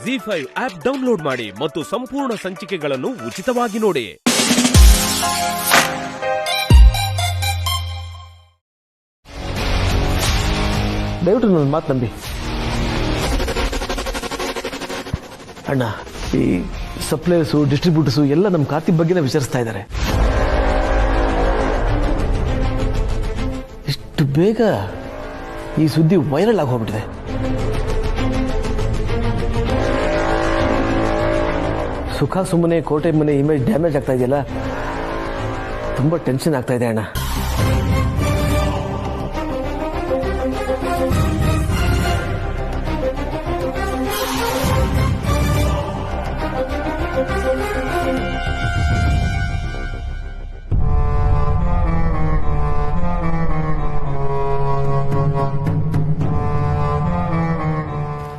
ZEE5 app download ಮಾಡಿ ಮತ್ತು ಸಂಪೂರ್ಣ ಸಂಚಿಕೆಗಳನ್ನು ಉಚಿತವಾಗಿ ನೋಡಿ. ದಯವಿಟ್ಟು ನನ್ನ ಮಾತು ನಂಬಿ ಅಣ್ಣ. ಈ ಸಪ್ಲೈಯರ್ಸು ಡಿಸ್ಟ್ರಿಬ್ಯೂಟರ್ಸು ಎಲ್ಲ ನಮ್ಮ ಕಾರ್ತಿಕ್ ಬಗ್ಗೆನೇ ವಿಚಾರಿಸ್ತಾ ಇದ್ದಾರೆ. ಇಷ್ಟು ಬೇಗ ಈ ಸುದ್ದಿ ವೈರಲ್ ಆಗಿ ಹೋಗ್ಬಿಟ್ಟಿದೆ. ಸುಖ ಸುಮ್ಮನೆ ಕೋಟೆ ಮನೆ ಇಮೇಜ್ ಡ್ಯಾಮೇಜ್ ಆಗ್ತಾ ಇದೆಯಲ್ಲ, ತುಂಬಾ ಟೆನ್ಷನ್ ಆಗ್ತಾ ಇದೆ ಅಣ್ಣ.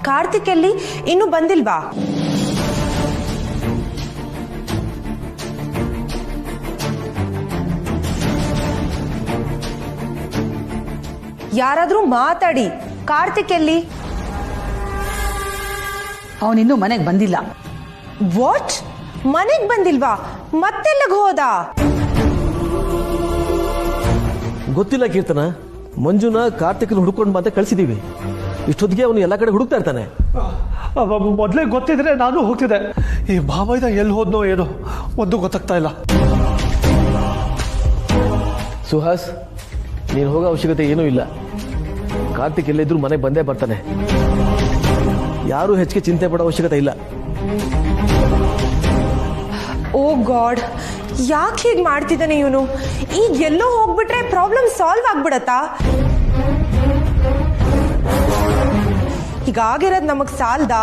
ಕಾರ್ತಿಕ್ ಎಲ್ಲಿ ಇನ್ನೂ ಬಂದಿಲ್ವಾ? ಯಾರಾದ್ರೂ ಮಾತಾಡಿ, ಕಾರ್ತಿಕ್ ಎಲ್ಲಿ? ಅವನಿನ್ನೂ ಮನೆಗೆ ಬಂದಿಲ್ಲ. ವಾಟ್? ಮನೆಗ್ ಬಂದಿಲ್ವಾ? ಮತ್ತೆಲ್ಲಗ ಹೋದ? ಗೊತ್ತಿಲ್ಲ ಕೀರ್ತನ. ಮಂಜುನ ಕಾರ್ತಿಕ್ನ ಹುಡ್ಕೊಂಡು ಬಂದ ಕಳಿಸಿದೀವಿ. ಇಷ್ಟೊತ್ತಿಗೆ ಅವನು ಎಲ್ಲ ಕಡೆ ಹುಡುಕ್ತಾ ಇರ್ತಾನೆ. ಮೊದಲೇ ಗೊತ್ತಿದ್ರೆ ನಾನು ಹೋಗ್ತಿದ್ದೆ. ಈ ಭಾವೈದ ಎಲ್ಲಿ ಹೋದ್ನೋ ಏನೋ ಒಂದು ಗೊತ್ತಾಗ್ತಾ ಇಲ್ಲ. ಸುಹಾಸ್, ನೀನು ಹೋಗೋ ಅವಶ್ಯಕತೆ ಏನೂ ಇಲ್ಲ. ಕಾರ್ತಿಕ್ ಎಲ್ಲಿದ್ರು ಮನೆಗೆ ಬಂದೇ ಬರ್ತಾನೆ. ಯಾರೂ ಹೆಚ್ಚಿಗೆ ಚಿಂತೆ ಪಡೋ ಅವಶ್ಯಕತೆ ಇಲ್ಲ. ಓ ಗಾಡ್, ಯಾಕೆ ಹೀಗೆ ಮಾಡ್ತಿದ್ದಾನೆ ಇವನು? ಈಗ ಎಲ್ಲೋ ಹೋಗ್ಬಿಟ್ರೆ ಪ್ರಾಬ್ಲಮ್ ಸಾಲ್ವ್ ಆಗ್ಬಿಡತ್ತಾ? ಹೀಗಾಗಿರೋದು ನಮಗ್ ಸಾಲ್ದ?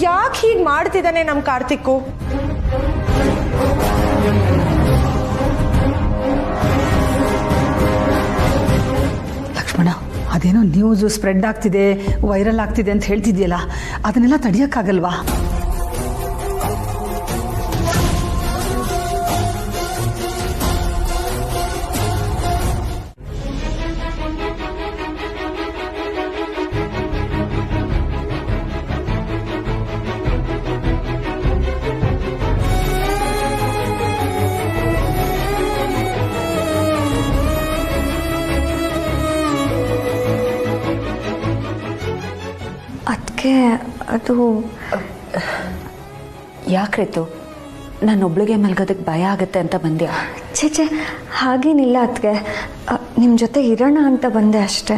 ಯಾಕೆ ಹೀಗೆ ಮಾಡ್ತಿದ್ದಾನೆ ನಮ್ ಕಾರ್ತಿಕ್ಕು? ಲಕ್ಷ್ಮಣ, ಅದೇನೋ ನ್ಯೂಸ್ ಸ್ಪ್ರೆಡ್ ಆಗ್ತಿದೆ, ವೈರಲ್ ಆಗ್ತಿದೆ ಅಂತ ಹೇಳ್ತಿದ್ಯಲ್ಲ, ಅದನ್ನೆಲ್ಲ ತಡೆಯಕ್ಕಾಗಲ್ವಾ? ಅದಕ್ಕೆ ಅದು ಯಾಕ್ರಿತು ನಾನೊಬ್ಳಿಗೆ ಮಲ್ಗೋದಕ್ಕೆ ಭಯ ಆಗುತ್ತೆ ಅಂತ ಬಂದ್ಯಾ? ಛೇ, ಹಾಗೇನಿಲ್ಲ ಅದಕ್ಕೆ, ನಿಮ್ಮ ಜೊತೆ ಇರೋಣ ಅಂತ ಬಂದೆ ಅಷ್ಟೆ.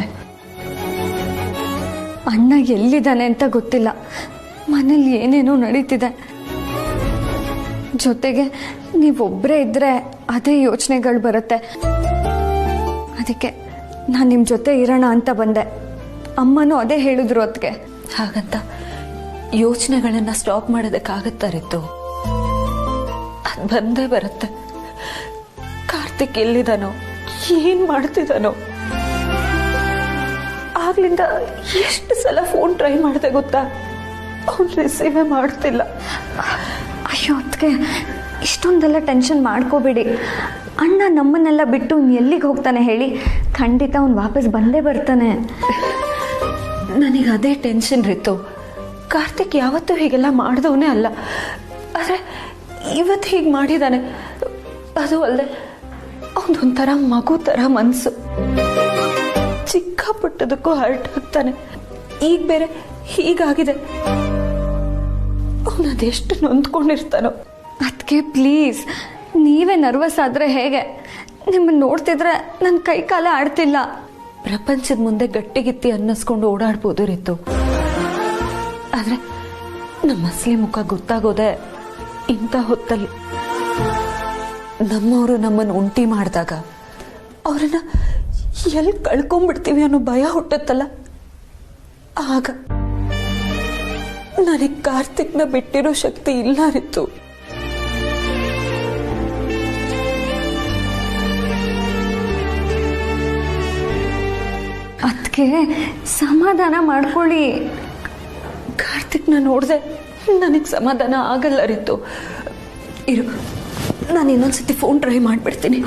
ಅಣ್ಣ ಎಲ್ಲಿದ್ದಾನೆ ಅಂತ ಗೊತ್ತಿಲ್ಲ, ಮನೇಲಿ ಏನೇನೋ ನಡೀತಿದೆ. ಜೊತೆಗೆ ನೀವೊಬ್ಬರೇ ಇದ್ದರೆ ಅದೇ ಯೋಚನೆಗಳು ಬರುತ್ತೆ. ಅದಕ್ಕೆ ನಾನು ನಿಮ್ಮ ಜೊತೆ ಇರೋಣ ಅಂತ ಬಂದೆ. ಅಮ್ಮನೂ ಅದೇ ಹೇಳಿದ್ರು ಅದಕ್ಕೆ. ಹಾಗಂತ ಯೋಚನೆಗಳನ್ನ ಸ್ಟಾಪ್ ಮಾಡೋದಕ್ಕಾಗತ್ತಾರಿತ್ತು? ಅದು ಬಂದೇ ಬರುತ್ತೆ. ಕಾರ್ತಿಕ್ ಎಲ್ಲಿದ್ದಾನೋ, ಏನ್ ಮಾಡ್ತಿದ್ದಾನೋ? ಆಗ್ಲಿಂದ ಎಷ್ಟು ಸಲ ಫೋನ್ ಟ್ರೈ ಮಾಡಿದೆ ಗೊತ್ತಾ? ಅವ್ನು ರಿಸೀವೇ ಮಾಡ್ತಿಲ್ಲ. ಅಯ್ಯೋ ಅದಕ್ಕೆ ಇಷ್ಟೊಂದೆಲ್ಲ ಟೆನ್ಷನ್ ಮಾಡ್ಕೋಬೇಡಿ. ಅಣ್ಣ ನಮ್ಮನ್ನೆಲ್ಲ ಬಿಟ್ಟು ಎಲ್ಲಿಗೆ ಹೋಗ್ತಾನೆ ಹೇಳಿ? ಖಂಡಿತ ಅವ್ನು ವಾಪಸ್ ಬಂದೇ ಬರ್ತಾನೆ. ನನಗೆ ಅದೇ ಟೆನ್ಷನ್ ರೀತು. ಕಾರ್ತಿಕ್ ಯಾವತ್ತೂ ಹೀಗೆಲ್ಲ ಮಾಡಿದವನೇ ಅಲ್ಲ, ಆದರೆ ಇವತ್ತು ಹೀಗೆ ಮಾಡಿದ್ದಾನೆ. ಅದು ಅಲ್ಲದೆ ಅವನೊಂಥರ ಮಗು ಥರ ಮನಸ್ಸು, ಚಿಕ್ಕ ಪುಟ್ಟದಕ್ಕೂ ಹರ್ಟ್ ಆಗ್ತಾನೆ. ಈಗ ಬೇರೆ ಹೀಗಾಗಿದೆ, ಅವನದೆಷ್ಟು ನೊಂದ್ಕೊಂಡಿರ್ತಾನೋ. ಅದಕ್ಕೆ ಪ್ಲೀಸ್ ನೀವೇ ನರ್ವಸ್ ಆದರೆ ಹೇಗೆ? ನಿಮ್ಮನ್ನು ನೋಡ್ತಿದ್ರೆ ನನ್ನ ಕೈ ಕಾಲ ಆಡ್ತಿಲ್ಲ. ಪ್ರಪಂಚದ ಮುಂದೆ ಗಟ್ಟಿಗಿತ್ತಿ ಅನ್ನಿಸ್ಕೊಂಡು ಓಡಾಡ್ಬೋದು ರೀತು, ಆದ್ರೆ ನಮ್ಮ ಅಸಲಿ ಮುಖ ಗೊತ್ತಾಗೋದೆ ಇಂಥ ಹೊತ್ತಲ್ಲಿ. ನಮ್ಮವರು ನಮ್ಮನ್ನು ಉಂಟಿ ಮಾಡಿದಾಗ ಅವ್ರನ್ನ ಎಲ್ಲಿ ಕಳ್ಕೊಂಡ್ಬಿಡ್ತೀವಿ ಅನ್ನೋ ಭಯ ಹುಟ್ಟುತ್ತಲ್ಲ, ಆಗ ನನಗೆ ಕಾರ್ತಿಕ್ನ ಬಿಟ್ಟಿರೋ ಶಕ್ತಿ ಇಲ್ಲ ರೀತು. ಅದಕ್ಕೆ ಸಮಾಧಾನ ಮಾಡ್ಕೊಳ್ಳಿ. ಕಾರ್ತಿಕ್ನ ನೋಡಿದೆ ನನಗೆ ಸಮಾಧಾನ ಆಗಲ್ಲ ರೀತು. ಇರು, ನಾನು ಇನ್ನೊಂದ್ಸತಿ ಫೋನ್ ಟ್ರೈ ಮಾಡಿಬಿಡ್ತೀನಿ.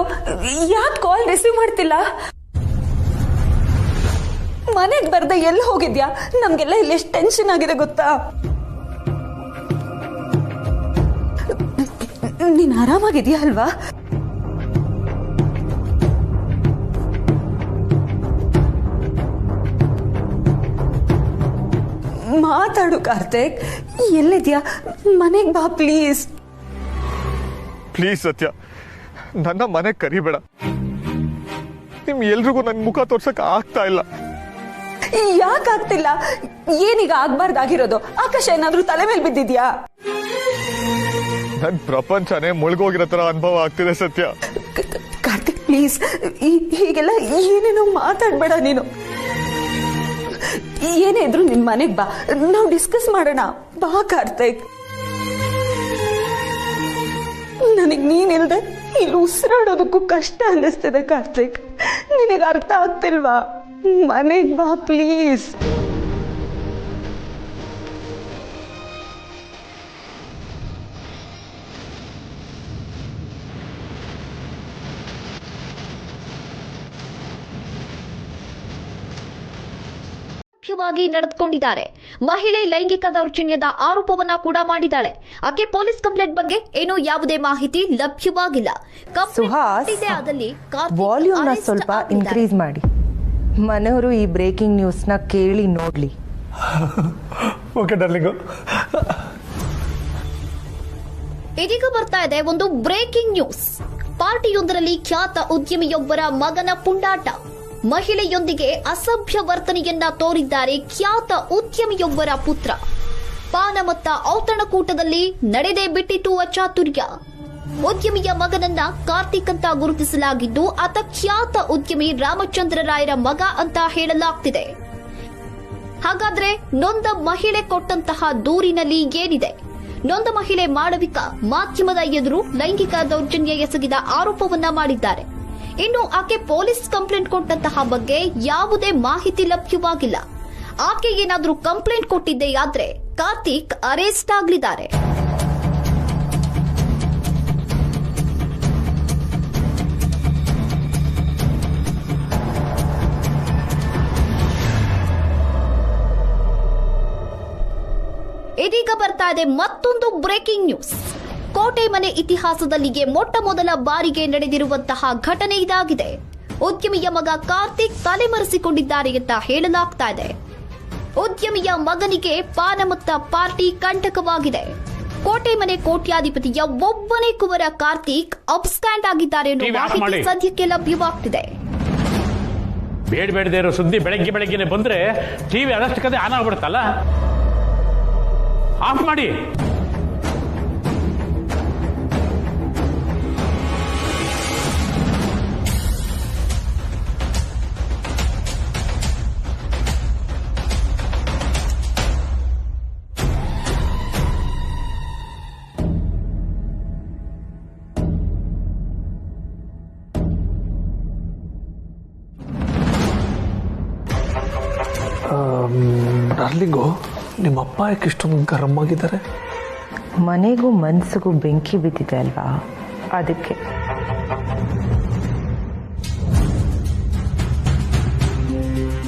ಮಾಡೋದು? ಯಾಕೆ ಕಾಲ್ ರಿಸೀವ್ ಮಾಡ್ತಿಲ್ಲ? ಮನೆಗೆ ಬರ್ದೆ ಎಲ್ಲಿ ಹೋಗಿದ್ಯಾ? ನಮ್ಗೆಲ್ಲ ಇಲ್ಲಿ ಎಷ್ಟು ಟೆನ್ಷನ್ ಆಗಿದೆ ಗೊತ್ತಾ? ನೀನ್ ಆರಾಮಾಗಿದ್ಯಾ ಅಲ್ವಾ? ಮಾತಾಡು ಕಾರ್ತಿಕ್, ಎಲ್ಲಿದ್ಯಾ? ಮನೆಗೆ ಬಾ ಪ್ಲೀಸ್. ಪ್ಲೀಸ್ ಸತ್ಯ, ನನ್ನ ಮನೆಗೆ ಕರಿಬೇಡ. ನಿಮ್ ಎಲ್ರಿಗೂ ನನ್ ಮುಖ ತೋರ್ಸಕ್ ಆಗ್ತಾ ಇಲ್ಲ. ಯಾಕಾಗ್ತಿಲ್ಲ? ಏನೀಗ ಆಗ್ಬಾರ್ದಾಗಿರೋದು? ಆಕಾಶ ಏನಾದ್ರೂ ತಲೆ ಮೇಲೆ ಬಿದ್ದಿದ್ಯಾ? ನನ್ ಪ್ರಪಂಚನೇ ಮುಳುಗೋಗಿರೋ ತರ ಅನುಭವ ಆಗ್ತಿದೆ ಸತ್ಯ. ಕಾರ್ತಿಕ್ ಪ್ಲೀಸ್, ಹೀಗೆಲ್ಲ ಏನೇನೋ ಮಾತಾಡ್ಬೇಡ ನೀನು. ಏನೇ ಇದ್ರು ನಿನ್ ಮನೆಗ್ ಬಾ, ನಾವು ಡಿಸ್ಕಸ್ ಮಾಡೋಣ. ಬಾ ಕಾರ್ತಿಕ್. ನನಗ್ ನೀನಿಲ್ದೆ ಇಲ್ಲಿ ಉಸಿರಾಡೋದಕ್ಕೂ ಕಷ್ಟ ಅನ್ನಿಸ್ತಿದೆ ಕಾರ್ತಿಕ್. ನಿನಗೆ ಅರ್ಥ ಆಗ್ತಿಲ್ವಾ? ಮನೆಗ್ ಬಾ ಪ್ಲೀಸ್. ಮುಖ್ಯವಾಗಿ ನಡೆದುಕೊಂಡಿದ್ದಾರೆ. ಮಹಿಳೆ ಲೈಂಗಿಕ ದೌರ್ಜನ್ಯದ ಆರೋಪವನ್ನ ಕೂಡ ಮಾಡಿದ್ದಾಳೆ. ಆಕೆ ಪೊಲೀಸ್ ಕಂಪ್ಲೇಂಟ್ ಬಗ್ಗೆ ಏನೂ ಯಾವುದೇ ಮಾಹಿತಿ ಲಭ್ಯವಾಗಿಲ್ಲ. ಸುಹಾಸ್, ವಾಲ್ಯೂಮ್ ನ ಸ್ವಲ್ಪ ಇನ್ಕ್ರೀಸ್ ಮಾಡಿ. ಮನೆಯವರು ಈ ಬ್ರೇಕಿಂಗ್ ನ್ಯೂಸ್ ನ ಕೇಳಿ ನೋಡ್ಲಿ. Okay darling. ಇದೀಗ ಬರ್ತಾ ಇದೆ ಒಂದು ಬ್ರೇಕಿಂಗ್ ನ್ಯೂಸ್. ಪಾರ್ಟಿಯೊಂದರಲ್ಲಿ ಖ್ಯಾತ ಉದ್ಯಮಿಯೊಬ್ಬರ ಮಗನ ಪುಂಡಾಟ. ಮಹಿಳೆಯೊಂದಿಗೆ ಅಸಭ್ಯ ವರ್ತನೆಯನ್ನ ತೋರಿದ್ದಾರೆ ಖ್ಯಾತ ಉದ್ಯಮಿಯೊಬ್ಬರ ಪುತ್ರ. ಪಾನಮತ್ತ ಔತಣಕೂಟದಲ್ಲಿ ನಡೆದೇ ಬಿಟ್ಟಿತು ಅಚಾತುರ್ಯ. ಉದ್ಯಮಿಯ ಮಗನನ್ನ ಕಾರ್ತಿಕ್ ಅಂತ ಗುರುತಿಸಲಾಗಿದ್ದು, ಆತ ಖ್ಯಾತ ಉದ್ಯಮಿ ರಾಮಚಂದ್ರ ರಾಯರ ಮಗ ಅಂತ ಹೇಳಲಾಗ್ತಿದೆ. ಹಾಗಾದ್ರೆ ನೊಂದ ಮಹಿಳೆ ಕೊಟ್ಟಂತಹ ದೂರಿನಲ್ಲಿ ಏನಿದೆ? ನೊಂದ ಮಹಿಳೆ ಮಾಳವಿಕಾ ಮಾಧ್ಯಮದ ಎದುರು ಲೈಂಗಿಕ ದೌರ್ಜನ್ಯ ಎಸಗಿದ ಆರೋಪವನ್ನ ಮಾಡಿದ್ದಾರೆ. ಇನ್ನು ಆಕೆ ಪೊಲೀಸ್ ಕಂಪ್ಲೇಂಟ್ ಕೊಟ್ಟಂತಹ ಬಗ್ಗೆ ಯಾವುದೇ ಮಾಹಿತಿ ಲಭ್ಯವಾಗಿಲ್ಲ. ಆಕೆ ಏನಾದ್ರೂ ಕಂಪ್ಲೇಂಟ್ ಕೊಟ್ಟಿದ್ದೆಯಾದ್ರೆ ಕಾರ್ತಿಕ್ ಅರೆಸ್ಟ್ ಆಗಲಿದ್ದಾರೆ. ಇದೀಗ ಬರ್ತಾ ಇದೆ ಮತ್ತೊಂದು ಬ್ರೇಕಿಂಗ್ ನ್ಯೂಸ್. ಕೋಟೆ ಮನೆ ಇತಿಹಾಸದಲ್ಲಿಯೇ ಮೊಟ್ಟ ಮೊದಲ ಬಾರಿಗೆ ನಡೆದಿರುವಂತಹ ಘಟನೆ ಇದಾಗಿದೆ. ಉದ್ಯಮಿಯ ಮಗ ಕಾರ್ತಿಕ್ ತಲೆಮರೆಸಿಕೊಂಡಿದ್ದಾರೆ ಅಂತ ಹೇಳಲಾಗ್ತಾ ಇದೆ. ಉದ್ಯಮಿಯ ಮಗನಿಗೆ ಪಾನಮತ್ತ ಪಾರ್ಟಿ ಕಂಟಕವಾಗಿದೆ. ಕೋಟೆ ಮನೆ ಕೋಟ್ಯಾಧಿಪತಿಯ ಒಬ್ಬನೇ ಕುವರ ಕಾರ್ತಿಕ್ ಅಬ್ಸ್ಟ್ಯಾಂಡ್ ಆಗಿದ್ದಾರೆ ಅನ್ನೋ ಮಾಹಿತಿ ಸದ್ಯಕ್ಕೆ ಲಭ್ಯವಾಗ್ತಿದೆ. ಬೇಡದೇ ಇರೋ ಸುದ್ದಿ ಬೆಳಗ್ಗೆನೆ ಬಂದ್ರೆ ಟಿವಿ ಅದಷ್ಟು ಕದೆ ಆನ್ ಆಗ್ಬಿಡುತ್ತಲ್ಲ. ಆಫ್ ಮಾಡಿ. ಡಾರ್ಲಿಂಗು, ನಿಮ್ಮಪ್ಪ ಯಾಕೆ ಇಷ್ಟೊಂದು ಗರಂ ಆಗಿದ್ದಾರೆ? ಮನೆಗೂ ಮನ್ಸಿಗೂ ಬೆಂಕಿ ಬಿದ್ದಿದೆ ಅಲ್ವಾ, ಅದಕ್ಕೆ.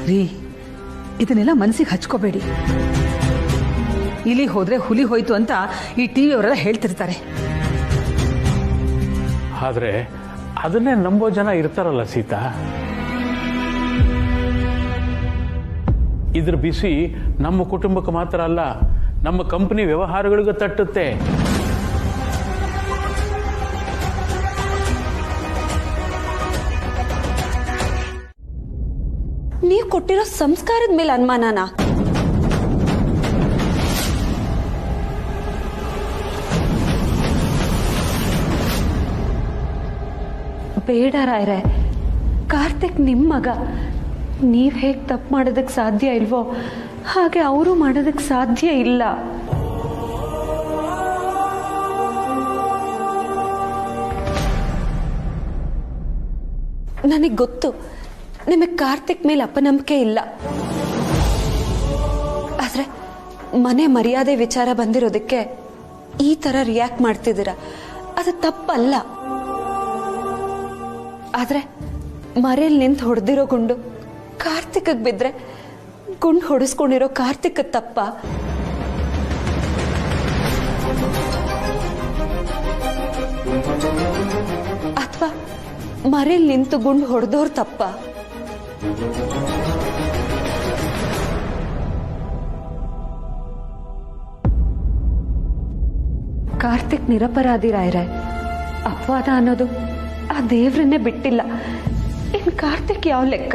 ರೀ, ಇದನ್ನೆಲ್ಲ ಮನಸ್ಸಿಗೆ ಹಚ್ಕೋಬೇಡಿ. ಇಲ್ಲಿ ಹೋದ್ರೆ ಹುಲಿ ಹೋಯ್ತು ಅಂತ ಈ ಟಿವಿ ಅವರೆಲ್ಲ ಹೇಳ್ತಿರ್ತಾರೆ. ಆದ್ರೆ ಅದನ್ನೇ ನಂಬೋ ಜನ ಇರ್ತಾರಲ್ಲ ಸೀತಾ. ಇದ್ರ ಬಿಸಿ ನಮ್ಮ ಕುಟುಂಬಕ್ಕೆ ಮಾತ್ರ ಅಲ್ಲ, ನಮ್ಮ ಕಂಪನಿ ವ್ಯವಹಾರಗಳಿಗೂ ತಟ್ಟುತ್ತೆ. ನೀವು ಕೊಟ್ಟಿರೋ ಸಂಸ್ಕಾರದ ಮೇಲೆ ಅನುಮಾನನಾ? ಬೇಡ ರಾಯ್ರೆ, ಕಾರ್ತಿಕ್ ನಿಮ್ಮ ಮಗ. ನೀವ್ ಹೇಗ್ ತಪ್ಪು ಮಾಡೋದಕ್ಕೆ ಸಾಧ್ಯ ಇಲ್ವೋ ಹಾಗೆ ಅವರು ಮಾಡೋದಕ್ಕೆ ಸಾಧ್ಯ ಇಲ್ಲ. ನನಗೆ ಗೊತ್ತು ನಿಮಗೆ ಕಾರ್ತಿಕ್ ಮೇಲೆ ಅಪನಂಬಿಕೆ ಇಲ್ಲ. ಆದ್ರೆ ಮನೆ ಮರ್ಯಾದೆ ವಿಚಾರ ಬಂದಿರೋದಕ್ಕೆ ಈ ತರ ರಿಯಾಕ್ಟ್ ಮಾಡ್ತಿದ್ದೀರಾ, ಅದು ತಪ್ಪಲ್ಲ. ಆದ್ರೆ ಮರೇಲಿ ನಿಂತು ಹೊಡೆದಿರೋ ಗುಂಡು ಕಾರ್ತಿಕ್ಗೆ ಬಿದ್ರೆ ಗುಂಡು ಹೊಡೆಸ್ಕೊಂಡಿರೋ ಕಾರ್ತಿಕ್ ತಪ್ಪ? ಅಥವಾ ಮರೇಲಿ ನಿಂತು ಗುಂಡು ಹೊಡೆದೋರ್ ತಪ್ಪ? ಕಾರ್ತಿಕ್ ನಿರಪರಾಧಿ ರಾಯ್ರೆ. ಅಪವಾದ ಅನ್ನೋದು ಆ ದೇವ್ರನ್ನೇ ಬಿಟ್ಟಿಲ್ಲ. ಇನ್ ಕಾರ್ತಿಕ್ ಯಾವ ಲೆಕ್ಕ?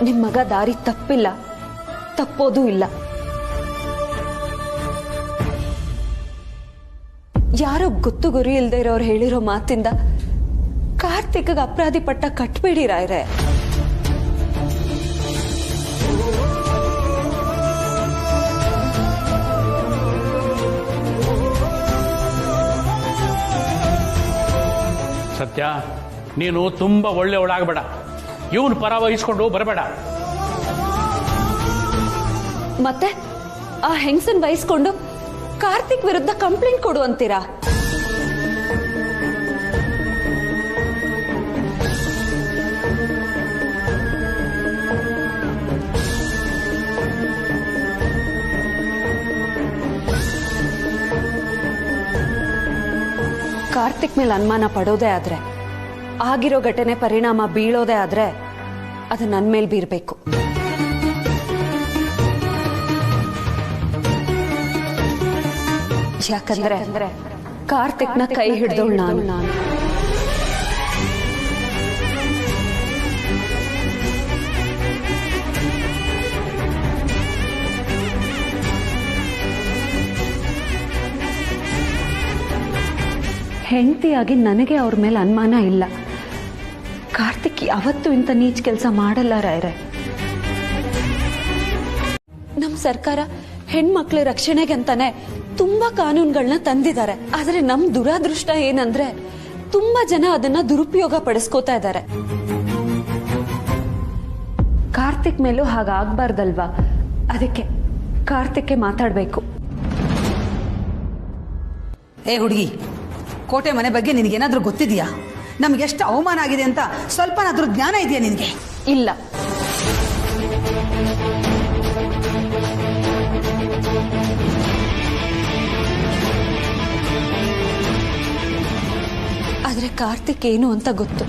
ನಿಮ್ ಮಗ ದಾರಿ ತಪ್ಪಿಲ್ಲ, ತಪ್ಪೋದೂ ಇಲ್ಲ. ಯಾರೋ ಗೊತ್ತು ಗುರಿ ಇಲ್ದೇ ಇರೋರು ಹೇಳಿರೋ ಮಾತಿಂದ ಕಾರ್ತಿಕ್ಗೆ ಅಪರಾಧಿ ಪಟ್ಟ ಕಟ್ಬೇಡಿ ರಾಯ್ರೆ. ಸತ್ಯ, ನೀನು ತುಂಬಾ ಒಳ್ಳೆಯವಳಾಗಬೇಡ. ಇವನು ಪರ ವಹಿಸ್ಕೊಂಡು ಬರಬೇಡ. ಮತ್ತೆ ಆ ಹೆಂಗಸನ್ ವಹಿಸ್ಕೊಂಡು ಕಾರ್ತಿಕ್ ವಿರುದ್ಧ ಕಂಪ್ಲೇಂಟ್ ಕೊಡು ಅಂತೀರಾ? ಕಾರ್ತಿಕ್ ಮೇಲೆ ಅನುಮಾನ ಪಡೋದೇ ಆದ್ರೆ, ಆಗಿರೋ ಘಟನೆ ಪರಿಣಾಮ ಬೀಳೋದೇ ಆದ್ರೆ ಅದು ನನ್ನ ಮೇಲೆ ಬೀರ್ಬೇಕು. ಯಾಕಂದ್ರೆ ಕಾರ್ತಿಕ್ನ ಕೈ ಹಿಡಿದವಳು ನಾನು. ಹೆಂಡತಿಯಾಗಿ ನನಗೆ ಅವ್ರ ಮೇಲೆ ಅನುಮಾನ ಇಲ್ಲ. ಕಾರ್ತಿಕ್ ಯಾವತ್ತೂ ಇಂಥ ನೀಚ ಕೆಲಸ ಮಾಡಲ್ಲ ರಾಯ್ರೆ. ನಮ್ ಸರ್ಕಾರ ಹೆಣ್ಮಕ್ಳ ರಕ್ಷಣೆಗೆ ಅಂತಾನೆ ತುಂಬಾ ಕಾನೂನುಗಳನ್ನ ತಂದಿದ್ದಾರೆ. ಆದ್ರೆ ನಮ್ ದುರಾದೃಷ್ಟ ಏನಂದ್ರೆ ತುಂಬಾ ಜನ ಅದನ್ನ ದುರುಪಯೋಗ ಪಡಿಸ್ಕೋತಾ ಇದ್ದಾರೆ. ಕಾರ್ತಿಕ್ ಮೇಲೂ ಹಾಗಾಗ್ಬಾರ್ದಲ್ವಾ? ಅದಕ್ಕೆ ಕಾರ್ತಿಕ್ಗೆ ಮಾತಾಡ್ಬೇಕು. ಏ ಹುಡುಗಿ, ಕೋಟೆ ಮನೆ ಬಗ್ಗೆ ನಿನಗೇನಾದ್ರೂ ಗೊತ್ತಿದೆಯಾ? ನಮ್ಗೆ ಎಷ್ಟು ಅವಮಾನ ಆಗಿದೆ ಅಂತ ಸ್ವಲ್ಪನಾದ್ರೂ ಜ್ಞಾನ ಇದೆಯಾ ನಿನಗೆ? ಇಲ್ಲ. ಆದ್ರೆ ಕಾರ್ತಿಕ್ ಏನು ಅಂತ ಗೊತ್ತು.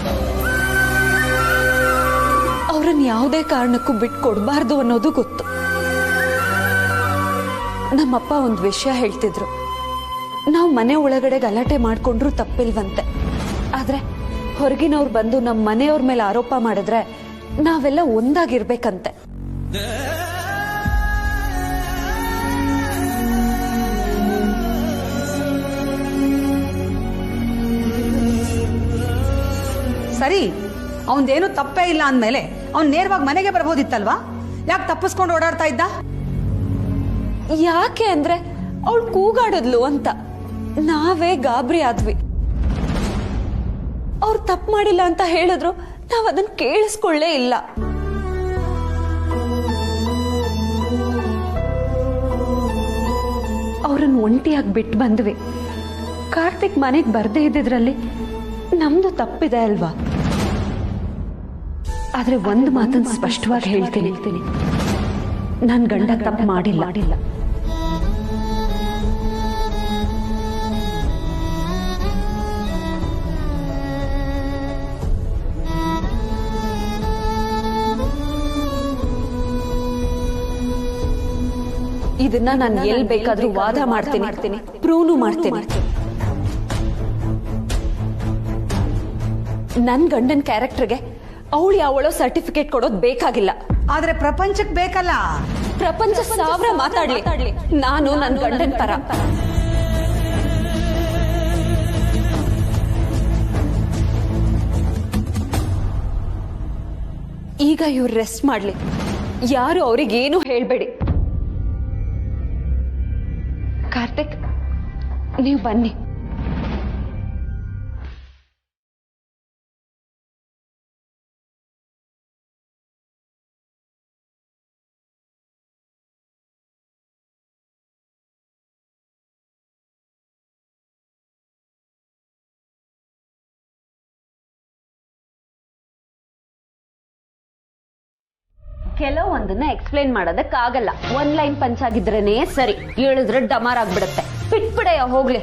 ಅವ್ರನ್ನ ಯಾವುದೇ ಕಾರಣಕ್ಕೂ ಬಿಟ್ಟು ಕೊಡಬಾರ್ದು ಅನ್ನೋದು ಗೊತ್ತು. ನಮ್ಮಪ್ಪ ಒಂದು ವಿಷಯ ಹೇಳ್ತಿದ್ರು, ನಾವು ಮನೆ ಒಳಗಡೆ ಗಲಾಟೆ ಮಾಡ್ಕೊಂಡ್ರು ತಪ್ಪಿಲ್ವಂತೆ. ಆದ್ರೆ ಹೊರಗಿನವ್ರು ಬಂದು ನಮ್ಮ ಮನೆಯವ್ರ ಮೇಲೆ ಆರೋಪ ಮಾಡಿದ್ರೆ ನಾವೆಲ್ಲ ಒಂದಾಗಿರ್ಬೇಕಂತೆ. ಸರಿ, ಅವನದೇನು ತಪ್ಪೇ ಇಲ್ಲ ಅಂದ್ಮೇಲೆ ಅವ್ನ್ ನೇರವಾಗಿ ಮನೆಗೆ ಬರ್ಬೋದಿತ್ತಲ್ವಾ? ಯಾಕೆ ತಪ್ಪಿಸ್ಕೊಂಡು ಓಡಾಡ್ತಾ ಇದ್ದ? ಯಾಕೆ ಅಂದ್ರೆ ಅವಳು ಕೂಗಾಡಿದ್ಲು ಅಂತ ನಾವೇ ಗಾಬರಿ ಆದ್ವಿ. ಅವ್ರು ತಪ್ಪು ಮಾಡಿಲ್ಲ ಅಂತ ಹೇಳಿದ್ರು ನಾವ್ ಅದನ್ನ ಕೇಳಿಸ್ಕೊಳ್ಳೇ ಇಲ್ಲ. ಅವ್ರನ್ನ ಒಂಟಿಯಾಗಿ ಬಿಟ್ಟು ಬಂದ್ವಿ. ಕಾರ್ತಿಕ್ ಮನೆಗೆ ಬರ್ದೇ ಇದ್ದಿದ್ರಲ್ಲಿ ನಮ್ದು ತಪ್ಪಿದೆ ಅಲ್ವಾ? ಆದ್ರೆ ಒಂದು ಮಾತನ್ನ ಸ್ಪಷ್ಟವಾಗಿ ಹೇಳ್ತೀನಿ, ನನ್ ಗಂಡ ತಪ್ಪು ಮಾಡಿಲ್ಲ. ಇದನ್ನ ನಾನು ಎಲ್ಲಿ ಬೇಕಾದ್ರೂ ವಾದ ಮಾಡ್ತೀನಿ, ಪ್ರೂವ್ನು ಮಾಡ್ತೀನಿ. ನನ್ ಗಂಡನ್ ಕ್ಯಾರೆಕ್ಟರ್ಗೆ ಅವಳು ಯಾವಳೋ ಸರ್ಟಿಫಿಕೇಟ್ ಕೊಡೋದು ಬೇಕಾಗಿಲ್ಲ. ಆದ್ರೆ ಪ್ರಪಂಚಕ್ಕೆ ಬೇಕಲ್ಲ. ಪ್ರಪಂಚ ಸಾವಿರ ಮಾತಾಡ್ಲಿ, ನಾನು ನನ್ನ ಗಂಡನ್ ಪರ. ಈಗ ಇವ್ರು ರೆಸ್ಟ್ ಮಾಡ್ಲಿ, ಯಾರು ಅವ್ರಿಗೇನು ಹೇಳ್ಬೇಡಿ. ಕಾರ್ತಿಕ್, ನೀವು ಬನ್ನಿ. ಕೆಲವೊಂದನ್ನ ಎಕ್ಸ್ಪ್ಲೈನ್ ಮಾಡೋದಕ್ಕಾಗಲ್ಲ. 1 ಲೈನ್ ಪಂಚಾಗಿದ್ರೇನೆ ಸರಿ, ಹೇಳಿದ್ರೆ ಡಮಾರ್ ಆಗ್ಬಿಡುತ್ತೆ. ಬಿಟ್ಬಿಡೆಯ ಹೋಗ್ಲಿ.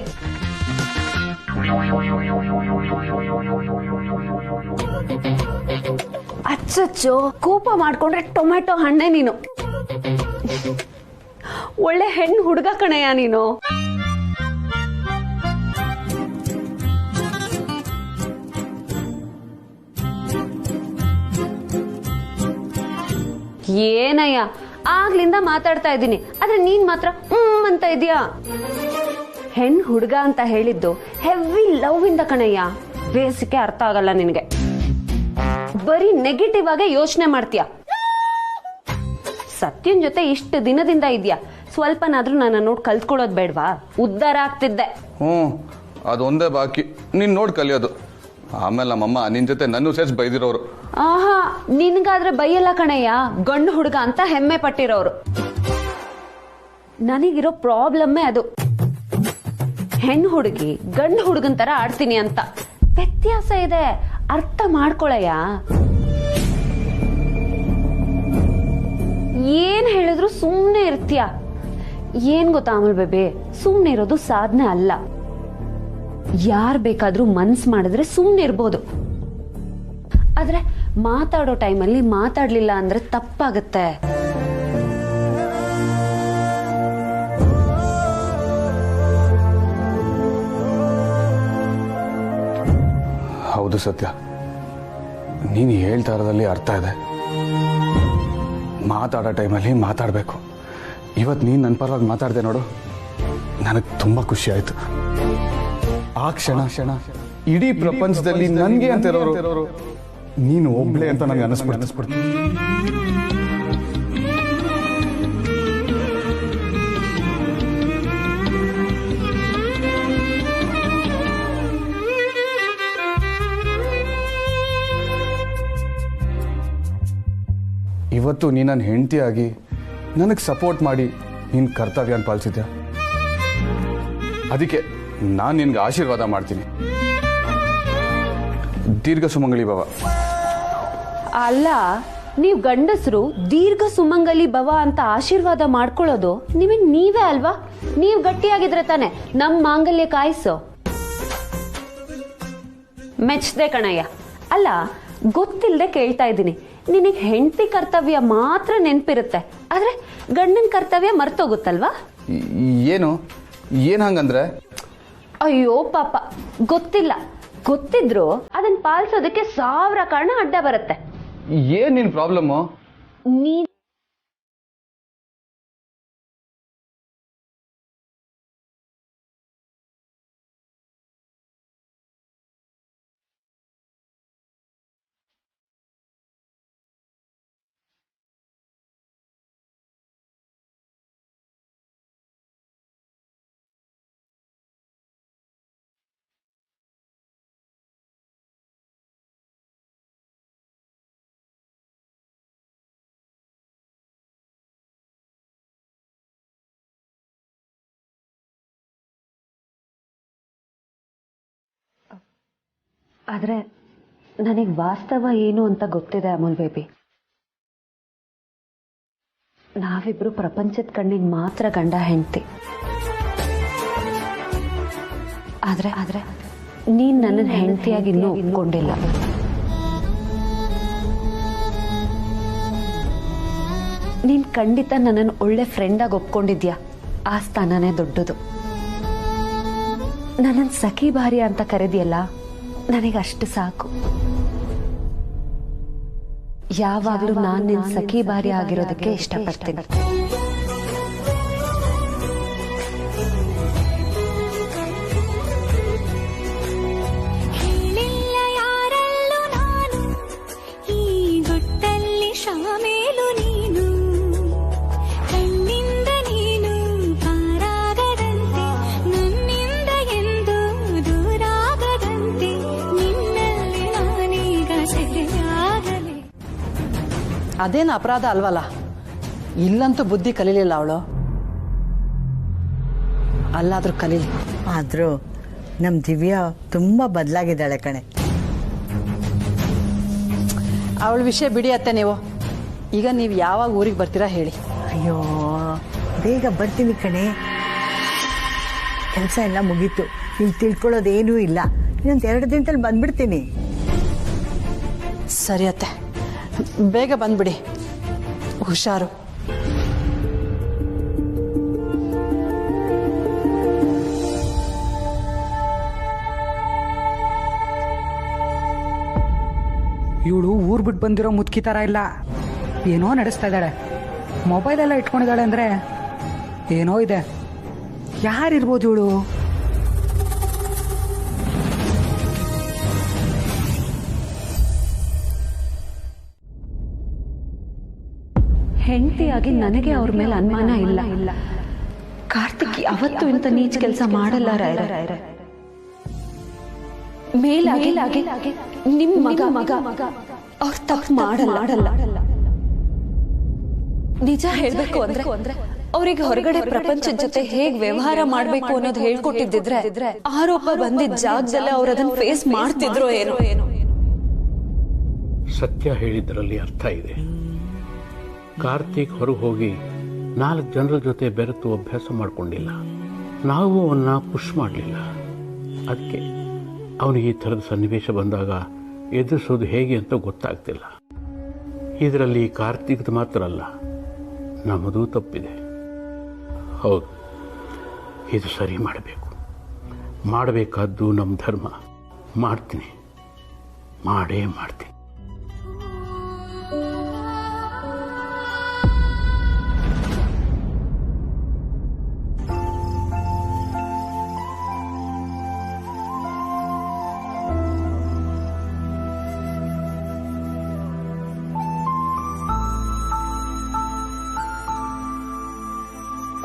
ಅಚ್ಚಚ್ಚೋ, ಕೋಪ ಮಾಡ್ಕೊಂಡ್ರೆ ಟೊಮೆಟೊ ಹಣ್ಣೆ ನೀನು. ಒಳ್ಳೆ ಹೆಣ್ಣು ಹುಡುಗ ಕಣಯ್ಯ ನೀನು. ಏನಯ್ಯ, ಆಗ್ಲಿಂದ ಮಾತಾಡ್ತಾ ಇದ್ದೀನಿ, ಆದ್ರೆ ನೀನ್ ಮಾತ್ರ ಅಂತ ಇದೀಯಾ. ಹೆಣ್ ಹುಡುಗ ಅಂತ ಹೇಳಿದ್ದು ಹೆವಿ ಲವ್ ಇಂದ ಕಣಯ್ಯ. ಬೇಸಿಗೆ ಅರ್ಥ ಆಗಲ್ಲ ನಿನಗೆ. ಬರೀ ನೆಗೆಟಿವ್ ಆಗೇ ಯೋಚನೆ ಮಾಡ್ತೀಯ. ಸತ್ಯನ್ ಜೊತೆ ಇಷ್ಟು ದಿನದಿಂದ ಇದೆಯಾ, ಸ್ವಲ್ಪನಾದ್ರೂ ನನ್ನ ನೋಡಿ ಕಲ್ತ್ಕೊಳ್ಳೋದು ಬೇಡವಾ? ಉದ್ಧಾರ ಆಗ್ತಿದ್ದೆ. ಅದೊಂದೇ ಬಾಕಿ, ನೀನ್ ನೋಡ್ ಕಲಿಯೋದು. ಆಮೇಲೆ ನಮ್ಮಮ್ಮ ನಿನ್ ಜೊತೆ ನನ್ನ ಸೇರ್ಸ್ ಬೈದಿರೋರು. ಆಹಾ, ನಿನ್ಗಾದ್ರೆ ಬೈಯಲ್ಲ ಕಣಯ್ಯ, ಗಂಡು ಹುಡುಗ ಅಂತ ಹೆಮ್ಮೆ ಪಟ್ಟಿರೋರು. ನನಗಿರೋ ಪ್ರಾಬ್ಲಮ್ಮೇ ಅದು. ಹೆಣ್ಣು ಹುಡುಗಿ ಗಂಡು ಹುಡುಗನ್ ತರ ಆಡ್ತೀನಿ ಅಂತ. ವ್ಯತ್ಯಾಸ ಇದೆ, ಅರ್ಥ ಮಾಡ್ಕೊಳಯ್ಯ. ಏನ್ ಹೇಳಿದ್ರು ಸುಮ್ನೆ ಇರ್ತೀಯ. ಏನ್ ಗೊತ್ತಾ ಅಮಲ್ ಬೇಬಿ, ಸುಮ್ನೆ ಇರೋದು ಸಾಧನೆ ಅಲ್ಲ. ಯಾರ್ ಬೇಕಾದ್ರೂ ಮನ್ಸ್ ಮಾಡಿದ್ರೆ ಸುಮ್ನೆ ಇರ್ಬೋದು, ಆದ್ರೆ ಮಾತಾಡೋ ಟೈಮಲ್ಲಿ ಮಾತಾಡ್ಲಿಲ್ಲ ಅಂದ್ರೆ ತಪ್ಪಾಗತ್ತೆ. ಹೌದು ಸತ್ಯ, ನೀನು ಹೇಳ್ತಾ ಇರೋದ್ರಲ್ಲಿ ಅರ್ಥ ಇದೆ. ಮಾತಾಡೋ ಟೈಮಲ್ಲಿ ಮಾತಾಡಬೇಕು. ಇವತ್ತು ನೀನು ನನ್ನ ಪರವಾಗಿ ಮಾತಾಡಿದೆ ನೋಡು, ನನಗೆ ತುಂಬ ಖುಷಿ ಆಯಿತು. ಆ ಕ್ಷಣ ಇಡೀ ಪ್ರಪಂಚದಲ್ಲಿ ನನಗೆ ಅಂತ ಇರೋರು ನೀನು ಒಬ್ಳೆ ಅಂತ ನನಗೆ ಅನಿಸ್ಬಿಡ್ತು. ಇವತ್ತು ನೀ ನನ್ನ ಹೆಂಡತಿಯಾಗಿ ನನಗೆ ಸಪೋರ್ಟ್ ಮಾಡಿ ನಿನ್ನ ಕರ್ತವ್ಯನ ಪಾಲಿಸಿದ್ಯಾ. ಅದಕ್ಕೆ ನಾನು ನಿನ್ಗೆ ಆಶೀರ್ವಾದ ಮಾಡ್ತೀನಿ. ದೀರ್ಘ ಸುಮಂಗಲಿ ಭವ. ಅಲ್ಲ, ನೀವು ಗಂಡಸರು ದೀರ್ಘ ಸುಮಂಗಲಿ ಭವ ಅಂತ ಆಶೀರ್ವಾದ ಮಾಡ್ಕೊಳ್ಳೋದು ನಿಮಗೆ ನೀವೇ ಅಲ್ವಾ? ನೀವು ಗಟ್ಟಿಯಾಗಿದ್ರೆ ತಾನೆ ನಮ್ಮ ಮಾಂಗಲ್ಯ ಕಾಯಿಸೋ. ಮೆಚ್ಚದೆ ಕಣಯ್ಯ. ಅಲ್ಲ, ಗೊತ್ತಿಲ್ಲದೆ ಕೇಳ್ತಾ ಇದ್ದೀನಿ. ನಿನಗೆ ಹೆಂಡತಿ ಕರ್ತವ್ಯ ಮಾತ್ರ ನೆನಪಿರುತ್ತೆ, ಆದ್ರೆ ಗಂಡನ ಕರ್ತವ್ಯ ಮರ್ತೋಗುತ್ತಲ್ವಾ? ಏನು ಹಂಗಂದ್ರೆ? ಅಯ್ಯೋ ಪಾಪ, ಗೊತ್ತಿಲ್ಲ. ಗೊತ್ತಿದ್ರು ಅದನ್ನ ಪಾಲಿಸೋದಕ್ಕೆ 1000 ಕಾರಣ ಅಡ್ಡ ಬರುತ್ತೆ. ಏನ್ ನಿನ್ ಪ್ರಾಬ್ಲಮ್? ನೀನ್ ಆದ್ರೆ ನನಗೆ ವಾಸ್ತವ ಏನು ಅಂತ ಗೊತ್ತಿದೆ ಅಮೂಲ್ ಬೇಬಿ. ನಾವಿಬ್ರು ಪ್ರಪಂಚದ ಕಣ್ಣಿಗೆ ಮಾತ್ರ ಗಂಡ ಹೆಂಡತಿ. ಆದ್ರೆ ನೀನ್ ನನ್ನ ಹೆಂಡತಿಯಾಗಿ ಇನ್ನೂ ಒಪ್ಕೊಂಡಿಲ್ಲ. ನೀನ್ ಖಂಡಿತ ನನ್ನನ್ನು ಒಳ್ಳೆ ಫ್ರೆಂಡ್ ಆಗಿ ಒಪ್ಕೊಂಡಿದ್ಯಾ. ಆ ಸ್ಥಾನನೇ ದೊಡ್ಡದು. ನನ್ನನ್ನು ಸಖಿ ಭಾರ್ಯ ಅಂತ ಕರೆದಿಯಲ್ಲ, ನನಗಷ್ಟು ಸಾಕು. ಯಾವಾಗಲೂ ನಾನು ನಿನ್ನ ಸಖಿ ಭಾರ್ಯ ಆಗಿರೋದಕ್ಕೆ ಇಷ್ಟಪಡ್ತೀನಿ. ಅದೇನು ಅಪರಾಧ ಅಲ್ವಲ್ಲ? ಇಲ್ಲಂತೂ ಬುದ್ಧಿ ಕಲೀಲಿಲ್ಲ ಅವಳು. ಅಲ್ಲಾದ್ರೂ ಕಲೀಲಿ. ಆದ್ರೂ ನಮ್ಮ ದಿವ್ಯಾ ತುಂಬಾ ಬದಲಾಗಿದ್ದಾಳೆ ಕಣೆ. ಅವಳ ವಿಷಯ ಬಿಡಿ ಅತ್ತೆ ನೀವು. ಈಗ ನೀವು ಯಾವಾಗ ಊರಿಗೆ ಬರ್ತೀರಾ ಹೇಳಿ. ಅಯ್ಯೋ ಬೇಗ ಬರ್ತೀನಿ ಕಣೆ, ಕೆಲಸ ಎಲ್ಲ ಮುಗೀತು. ನೀವು ತಿಳ್ಕೊಳ್ಳೋದೇನೂ ಇಲ್ಲ. ಇನ್ನೊಂದು 2 ದಿನದಲ್ಲಿ ಬಂದ್ಬಿಡ್ತೀನಿ. ಸರಿ ಅತ್ತೆ, ಬೇಗ ಬಂದ್ಬಿಡಿ. ಹುಷಾರು. ಇವಳು ಊರ್ ಬಿಟ್ಟು ಬಂದಿರೋ ಮುದುಕಿ ಥರ ಇಲ್ಲ, ಏನೋ ನಡೆಸ್ತಾ ಇದ್ದಾಳೆ. ಮೊಬೈಲ್ ಎಲ್ಲ ಇಟ್ಕೊಂಡಿದ್ದಾಳೆ ಅಂದ್ರೆ ಏನೋ ಇದೆ. ಯಾರಿರ್ಬೋದು ಇವಳು? ಹೆಂಡತಿಯಾಗಿ ನನಗೆ ಅವ್ರ ಮೇಲೆ ಅನುಮಾನ ಇಲ್ಲ. ಕಾರ್ತಿಕ್ ಅವತ್ತು ಇಂಥ ನೀಚ ಕೆಲಸ ಮಾಡಲ್ಲ ರಾಯರ. ಮೇಲಾಗಿ ನಿಮ್ ಮಗ ಅವ್ರ ತಪ್ಪು ಮಾಡಲ್ಲ. ನಿಜ ಹೇಳ್ಬೇಕು ಅಂದ್ರೆ ಅವ್ರಿಗೆ ಹೊರಗಡೆ ಪ್ರಪಂಚದ ಜೊತೆ ಹೇಗ್ ವ್ಯವಹಾರ ಮಾಡ್ಬೇಕು ಅನ್ನೋದು ಹೇಳ್ಕೊಟ್ಟಿದ್ರೆ ಆರೋಪ ಬಂದಿದ್ದ ಜಾಗದಲ್ಲೇ ಅವ್ರ ಅದನ್ನ ಫೇಸ್ ಮಾಡ್ತಿದ್ರು ಏನೋ. ಸತ್ಯ ಹೇಳಿದ್ರಲ್ಲಿ ಅರ್ಥ ಇದೆ. ಕಾರ್ತಿಕ್ ಹೊರಗೆ ಹೋಗಿ 4 ಜನರ ಜೊತೆ ಬೆರೆತು ಅಭ್ಯಾಸ ಮಾಡ್ಕೊಂಡಿಲ್ಲ. ನಾವು ಅವನ್ನ ಪುಷ್ ಮಾಡಲಿಲ್ಲ. ಅದಕ್ಕೆ ಅವನಿಗೆ ಈ ಥರದ ಸನ್ನಿವೇಶ ಬಂದಾಗ ಎದುರಿಸೋದು ಹೇಗೆ ಅಂತ ಗೊತ್ತಾಗ್ತಿಲ್ಲ. ಇದರಲ್ಲಿ ಕಾರ್ತಿಕ್ದು ಮಾತ್ರ ಅಲ್ಲ, ನಮ್ಮದೂ ತಪ್ಪಿದೆ. ಹೌದು, ಇದು ಸರಿ ಮಾಡಬೇಕಾದ್ದು ನಮ್ಮ ಧರ್ಮ. ಮಾಡ್ತೀನಿ, ಮಾಡೇ ಮಾಡ್ತೀನಿ.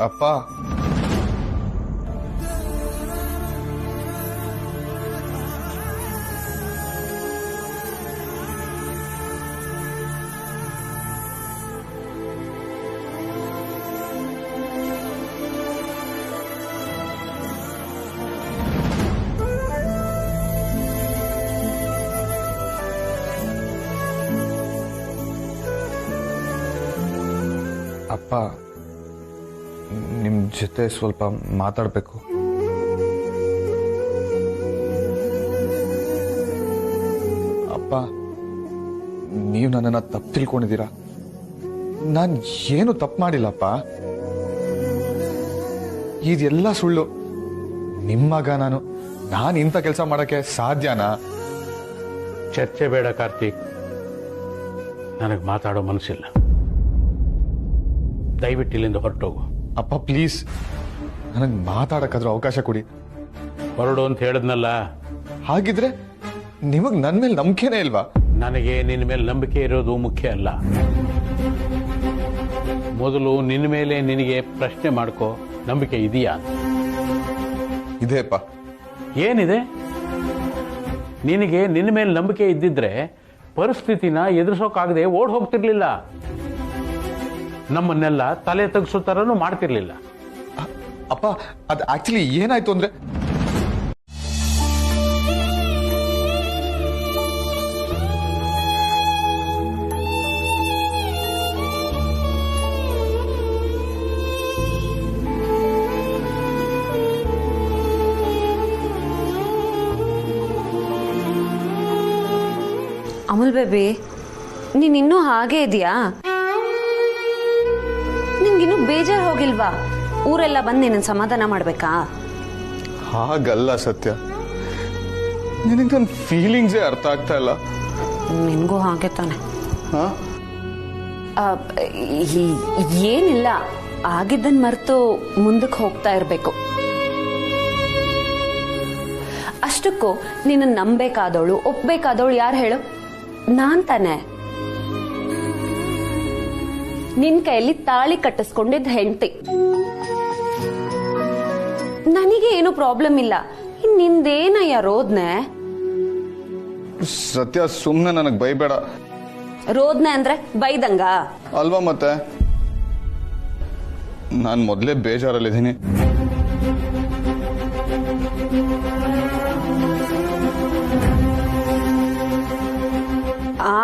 ಅಪ್ಪ, ಅಪ್ಪ ನಿಮ್ಮ ಜೊತೆ ಸ್ವಲ್ಪ ಮಾತಾಡಬೇಕು. ಅಪ್ಪ, ನೀವು ನನ್ನನ್ನು ತಪ್ಪು ತಿಳ್ಕೊಂಡಿದ್ದೀರಾ. ನಾನು ಏನು ತಪ್ಪು ಮಾಡಿಲ್ಲಪ್ಪ. ಇದೆಲ್ಲ ಸುಳ್ಳು. ನಿಮ್ಮ ಮಗ ನಾನು ಇಂಥ ಕೆಲಸ ಮಾಡೋಕ್ಕೆ ಸಾಧ್ಯನಾ? ಚರ್ಚೆ ಬೇಡ ಕಾರ್ತಿಕ್, ನನಗೆ ಮಾತಾಡೋ ಮನಸ್ಸಿಲ್ಲ. ದಯವಿಟ್ಟು ಇಲ್ಲಿಂದ ಹೊರಟೋಗು. ಅಪ್ಪ ಪ್ಲೀಸ್, ನನಗೆ ಮಾತಾಡಕ್ಕಾದ್ರೂ ಅವಕಾಶ ಕೊಡಿ. ಹೊರಡು ಅಂತ ಹೇಳಿದ್ನಲ್ಲ. ಹಾಗಿದ್ರೆ ನಿಮಗೆ ನನ್ನ ಮೇಲೆ ನಂಬಿಕೆನೇ ಇಲ್ವಾ? ನನಗೆ ನಿನ್ನ ಮೇಲೆ ನಂಬಿಕೆ ಇರೋದು ಮುಖ್ಯ ಅಲ್ಲ. ಮೊದಲು ನಿನ್ನ ಮೇಲೆ ನಿನಗೆ ಪ್ರಶ್ನೆ ಮಾಡ್ಕೋ, ನಂಬಿಕೆ ಇದೆಯಾ? ಇದೆಪ್ಪ. ಏನಿದೆ? ನಿನಗೆ ನಿನ್ನ ಮೇಲೆ ನಂಬಿಕೆ ಇದ್ದಿದ್ರೆ ಪರಿಸ್ಥಿತಿನ ಎದುರಿಸೋಕಾಗದೆ ಓಡ್ ಹೋಗ್ತಿರ್ಲಿಲ್ಲ. ನಮ್ಮನ್ನೆಲ್ಲ ತಲೆ ತಗ್ಸೋ ಥರನೂ ಮಾಡ್ತಿರ್ಲಿಲ್ಲ. ಅಪ್ಪ, ಅದು ಆಕ್ಚುಲಿ ಏನಾಯ್ತು ಅಂದ್ರೆ, ಅಮಲ್ ಬೇಬಿ, ನೀನ್ ಇನ್ನೂ ಹಾಗೆ ಇದೆಯಾ? ನಿನ್ಗಿನ್ನೂ ಬೇಜಾರು ಹೋಗಿಲ್ವಾ? ಊರೆಲ್ಲ ಬಂದು ನಿನ್ನ ಸಮಾಧಾನ ಮಾಡ್ಬೇಕಾ? ಹಾಗಲ್ಲ ಸತ್ಯ, ನಿನಗೆ ನನ್ನ ಫೀಲಿಂಗ್ಸೇ ಅರ್ಥ ಆಗ್ತಾ ಇಲ್ಲ. ನಿನ್ಗೂ ಹಾಗೆ ತಾನೆ. ಏನಿಲ್ಲ, ಆಗಿದ್ದನ್ ಮರೆತು ಮುಂದಕ್ಕೆ ಹೋಗ್ತಾ ಇರ್ಬೇಕು. ಅಷ್ಟಕ್ಕೂ ನಿನ್ನ ನಂಬೇಕಾದವಳು, ಒಪ್ಬೇಕಾದವಳು ಯಾರು ಹೇಳು? ನಾನ್ ತಾನೆ. ನಿನ್ ಕೈಯಲ್ಲಿ ತಾಳಿ ಕಟ್ಟಿಸ್ಕೊಂಡಿದ್ದ ಹೆಂಡತಿ. ನನಗೆ ಏನು ಪ್ರಾಬ್ಲಮ್ ಇಲ್ಲ. ನಿಂದೇನಯ್ಯ ರೋದ್ನೆ? ಸತ್ಯ, ಸುಮ್ಮನೆ ನನಗೆ ಬೈಬೇಡ. ರೋದ್ನೆ ಅಂದ್ರೆ ಬೈದಂಗ ಅಲ್ವಾ? ಮತ್ತೆ ನಾನು ಮೊದಲೇ ಬೇಜಾರಲ್ಲಿದ್ದೀನಿ.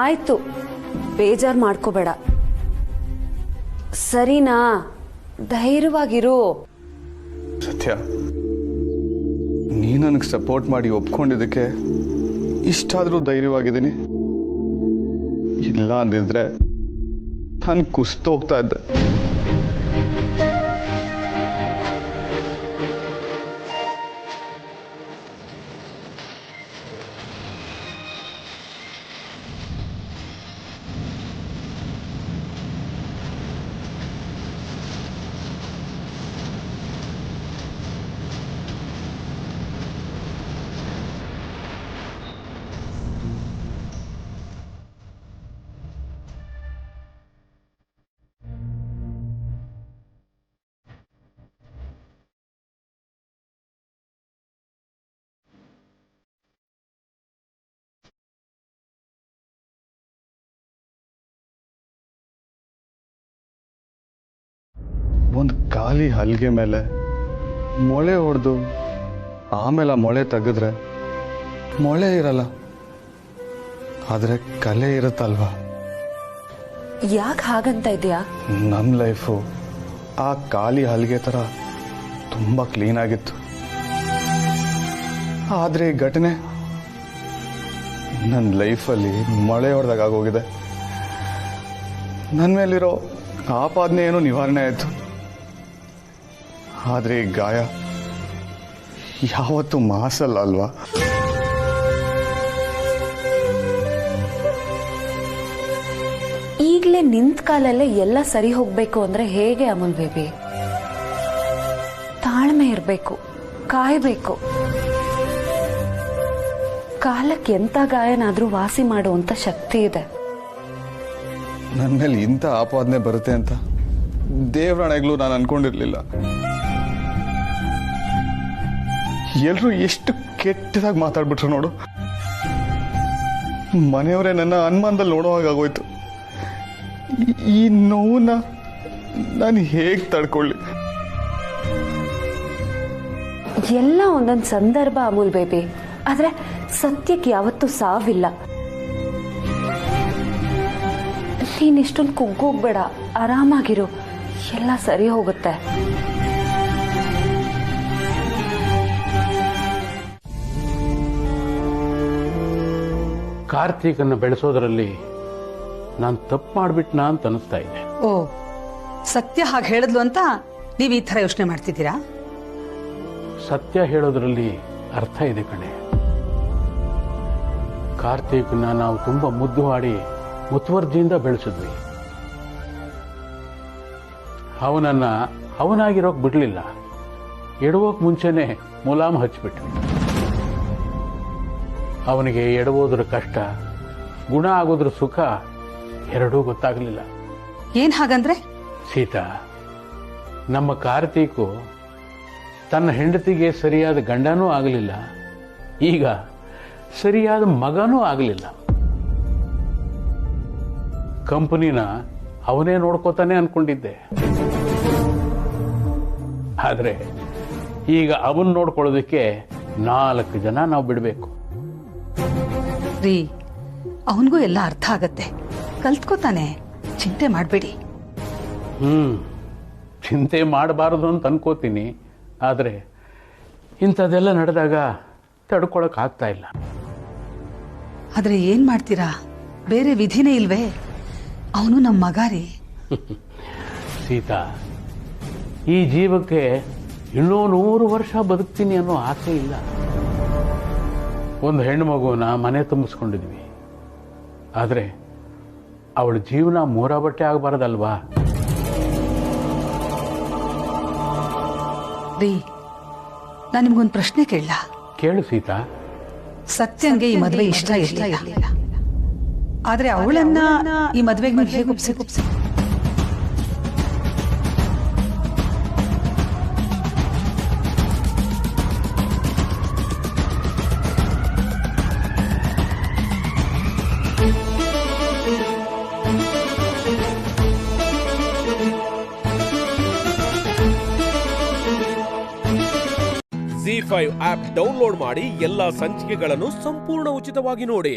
ಆಯ್ತು, ಬೇಜಾರು ಮಾಡ್ಕೋಬೇಡ. ಸರಿನಾ? ಧೈರ್ಯವಾಗಿರು. ಸತ್ಯ, ನೀ ನನಗೆ ಸಪೋರ್ಟ್ ಮಾಡಿ ಒಪ್ಕೊಂಡಿದ್ದಕ್ಕೆ ಇಷ್ಟಾದರೂ ಧೈರ್ಯವಾಗಿದ್ದೀನಿ. ಇಲ್ಲ ಅಂದಿದ್ರೆ ನಾನು ಕುಸ್ತೋಗ್ತಾ ಇದ್ದೆ. ಒಂದು ಖಾಲಿ ಹಲ್ಗೆ ಮೇಲೆ ಮೊಳೆ ಹೊಡೆದು ಆಮೇಲೆ ಆ ಮೊಳೆ ತೆಗೆದ್ರೆ ಮೊಳೆ ಇರಲ್ಲ, ಆದರೆ ಕಲೆ ಇರುತ್ತಲ್ವಾ? ಯಾಕೆ ಹಾಗಂತ ಇದೆಯಾ? ನಮ್ಮ ಲೈಫು ಆ ಖಾಲಿ ಹಲ್ಗೆ ಥರ ತುಂಬ ಕ್ಲೀನ್ ಆಗಿತ್ತು. ಆದರೆ ಈ ಘಟನೆ ನನ್ನ ಲೈಫಲ್ಲಿ ಮೊಳೆ ಹೊಡೆದಾಗ ಆಗೋಗಿದೆ. ನನ್ನ ಮೇಲಿರೋ ಆಪಾದನೆ ಏನೋ ನಿವಾರಣೆ ಆಯಿತು, ಆದರೆ ಈ ಗಾಯ ಯಾವತ್ತೂ ಮಾಸಲ್ಲ ಅಲ್ವಾ? ಈಗಲೇ ನಿಂತ ಕಾಲಲ್ಲೇ ಎಲ್ಲ ಸರಿ ಹೋಗ್ಬೇಕು ಅಂದ್ರೆ ಹೇಗೆ ಅಮಲ್ ಬೇಬಿ? ತಾಳ್ಮೆ ಇರಬೇಕು, ಕಾಯಬೇಕು. ಕಾಲಕ್ಕೆ ಎಂತ ಗಾಯನಾದ್ರೂ ವಾಸಿ ಮಾಡುವಂತ ಶಕ್ತಿ ಇದೆ. ನನ್ನ ಮೇಲೆ ಇಂಥ ಆಪಾದನೆ ಬರುತ್ತೆ ಅಂತ ದೇವರಾಣೆಗಳು ನಾನು ಅನ್ಕೊಂಡಿರ್ಲಿಲ್ಲ. ಎಲ್ರೂ ಎಷ್ಟು ಕೆಟ್ಟದಾಗಿ ಮಾತಾಡ್ಬಿಟ್ರು ನೋಡು. ಮನೆಯವರೇ ನನ್ನ ಅನುಮಾನದಲ್ಲಿ ನೋಡೋ ಹಾಗಾಗೋಯ್ತು. ಈ ನೋವನ್ನ ನಾನು ಹೇಗೆ ತಡ್ಕೊಳ್ಳಿ? ಎಲ್ಲ ಒಂದೊಂದು ಸಂದರ್ಭ ಅಮೂಲ್ ಬೇಬಿ, ಆದ್ರೆ ಸತ್ಯಕ್ಕೆ ಯಾವತ್ತೂ ಸಾವಿಲ್ಲ. ನೀನ್ ಇಷ್ಟೊಂದು ಕುಗ್ಗೋಗ್ಬೇಡ, ಆರಾಮಾಗಿರು, ಎಲ್ಲ ಸರಿ ಹೋಗುತ್ತೆ. ಕಾರ್ತಿಕನ್ನು ಬೆಳೆಸೋದ್ರಲ್ಲಿ ನಾನು ತಪ್ಪು ಮಾಡಿಬಿಟ್ನಾ ಅಂತ ಅನಿಸ್ತಾ ಇದೆ. ಓ, ಸತ್ಯ ಹಾಗೆ ಹೇಳಿದ್ಲು ಅಂತ ನೀವು ಈ ಥರ ಯೋಚನೆ ಮಾಡ್ತಿದ್ದೀರಾ? ಸತ್ಯ ಹೇಳೋದ್ರಲ್ಲಿ ಅರ್ಥ ಇದೆ ಕಣೆ. ಕಾರ್ತಿಕ್ನ ನಾವು ತುಂಬಾ ಮುದ್ದು ಮಾಡಿ ಮುತುವರ್ಜಿಯಿಂದ ಬೆಳೆಸಿದ್ವಿ. ಅವನನ್ನ ಅವನಾಗಿರೋಕ್ ಬಿಡ್ಲಿಲ್ಲ, ಎಡವೋಕ್ ಮುಂಚೆನೆ ಮುಲಾಮ್ ಹಚ್ಬಿಟ್ವಿ. ಅವನಿಗೆ ಎಡವೋದ್ರ ಕಷ್ಟ, ಗುಣ ಆಗೋದ್ರ ಸುಖ ಎರಡೂ ಗೊತ್ತಾಗಲಿಲ್ಲ. ಏನ್ ಹಾಗಂದ್ರೆ? ಸೀತಾ, ನಮ್ಮ ಕಾರ್ತಿಕು ತನ್ನ ಹೆಂಡತಿಗೆ ಸರಿಯಾದ ಗಂಡನೂ ಆಗಲಿಲ್ಲ, ಈಗ ಸರಿಯಾದ ಮಗನೂ ಆಗಲಿಲ್ಲ. ಕಂಪನಿನ ಅವನೇ ನೋಡ್ಕೋತಾನೆ ಅನ್ಕೊಂಡಿದ್ದೆ, ಆದ್ರೆ ಈಗ ಅವನ್ ನೋಡ್ಕೊಳ್ಳೋದಕ್ಕೆ 4 ಜನ ನಾವು ಬಿಡಬೇಕು. ರೀ, ಅವನಿಗೂ ಎಲ್ಲ ಅರ್ಥ ಆಗತ್ತೆ, ಕಲ್ತ್ಕೋತಾನೆ, ಚಿಂತೆ ಮಾಡಬೇಡಿ. ಚಿಂತೆ ಮಾಡಬಾರದು ಅಂತ ಅನ್ಕೋತೀನಿ, ಆದ್ರೆ ಇಂಥದ್ದೆಲ್ಲ ನಡೆದಾಗ ತಡ್ಕೊಳಕ್ ಆಗ್ತಾ ಇಲ್ಲ. ಆದ್ರೆ ಏನ್ ಮಾಡ್ತೀರಾ, ಬೇರೆ ವಿಧಿನೇ ಇಲ್ವೇ? ಅವನು ನಮ್ಮ ಮಗ ರೀ. ಸೀತಾ, ಈ ಜೀವಕ್ಕೆ ಇನ್ನೂ 100 ವರ್ಷ ಬದುಕ್ತೀನಿ ಅನ್ನೋ ಆಸೆ ಇಲ್ಲ. ಒಂದು ಹೆಣ್ಣು ಮಗುವನ್ನ ಮನೆ ತುಂಬಿಸ್ಕೊಂಡಿದ್ವಿ, ಆದ್ರೆ ಅವಳ ಜೀವನ ಮೂರ ಬಟ್ಟೆ ಆಗಬಾರದಲ್ವಾ? ರೀ, ನಾನು ನಿಮ್ಗೊಂದು ಪ್ರಶ್ನೆ ಕೇಳಲ್ಲ? ಕೇಳು ಸೀತಾ. ಸತ್ಯಂಗೆ ಈ ಮದುವೆ ಇಷ್ಟ ಇರಲಿಲ್ಲ, ಆದ್ರೆ ಅವಳನ್ನ ಈ ಮದುವೆಗೆ ನೀವು ಹೇಗೆ ಒಪ್ಸಿ? ZEE5 ಆಪ್ ಡೌನ್ಲೋಡ್ ಮಾಡಿ ಎಲ್ಲಾ ಸಂಚಿಕೆಗಳನ್ನು ಸಂಪೂರ್ಣ ಉಚಿತವಾಗಿ ನೋಡಿ.